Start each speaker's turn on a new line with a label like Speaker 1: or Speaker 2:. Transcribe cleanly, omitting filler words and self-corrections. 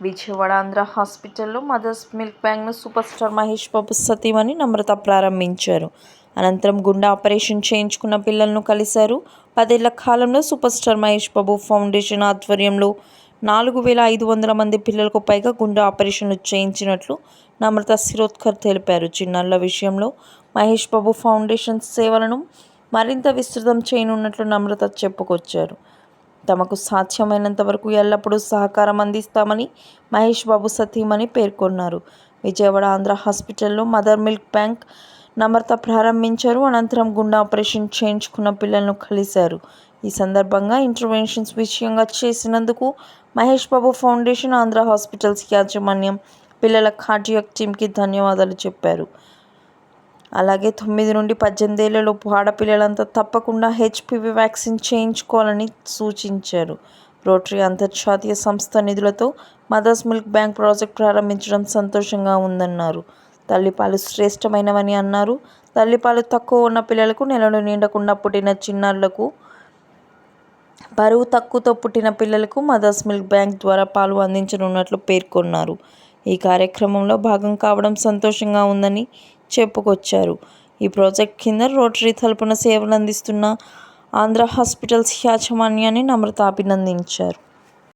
Speaker 1: విజయవాడ ఆంధ్ర హాస్పిటల్లో mothers milk బ్యాంక్ను super star Mahesh Babu సతీమణి నమ్రత ప్రారంభించారు. అనంతరం గుండె ఆపరేషన్ చేయించుకున్న పిల్లలను కలిశారు. 10 ఏళ్ల కాలంలో super star Mahesh Babu foundation ఆధ్వర్యంలో 4,500 మంది పిల్లలకు పైగా గుండె ఆపరేషన్లు చేయించినట్లు నమ్రత శిరోద్కర్ తెలిపారు. చిన్నారుల విషయంలో మహేష్ బాబు ఫౌండేషన్ సేవలను మరింత విస్తృతం చేయనున్నట్లు నమ్రత చెప్పుకొచ్చారు. తమకు సాధ్యమైనంత వరకు ఎల్లప్పుడూ సహకారం అందిస్తామని మహేష్ బాబు సతీమణి పేర్కొన్నారు. విజయవాడ ఆంధ్ర హాస్పిటల్లో మదర్ మిల్క్ బ్యాంక్ నమ్రత ప్రారంభించారు. అనంతరం గుండె ఆపరేషన్ చేయించుకున్న పిల్లలను కలిశారు. ఈ సందర్భంగా ఇంటర్వెన్షన్స్ విజయంగా చేసినందుకు మహేష్ బాబు ఫౌండేషన్, ఆంధ్ర హాస్పిటల్స్ యాజమాన్యం, పిల్లల కార్డియాక్ టీమ్కి ధన్యవాదాలు చెప్పారు. అలాగే 9 నుండి 18 ఏళ్లలోపు ఆడపిల్లలంతా తప్పకుండా హెచ్పివి వ్యాక్సిన్ చేయించుకోవాలని సూచించారు. రోటరీ అంతర్జాతీయ సంస్థ నిధులతో మదర్స్ మిల్క్ బ్యాంక్ ప్రాజెక్టు ప్రారంభించడం సంతోషంగా ఉందన్నారు. తల్లిపాలు శ్రేష్టమైనవని అన్నారు. తల్లిపాలు తక్కువ ఉన్న పిల్లలకు, నెలలు నిండకుండా పుట్టిన చిన్నారులకు, బరువు తక్కువతో పుట్టిన పిల్లలకు మదర్స్ మిల్క్ బ్యాంక్ ద్వారా పాలు అందించనున్నట్లు పేర్కొన్నారు. ఈ కార్యక్రమంలో భాగం కావడం సంతోషంగా ఉందని చెప్పుకొచ్చారు. ఈ ప్రాజెక్ట్ కింద రోటరీ తరపున సేవలు అందిస్తున్న ఆంధ్ర హాస్పిటల్స్ యాజమాన్యాన్ని నమ్రత అభినందించారు.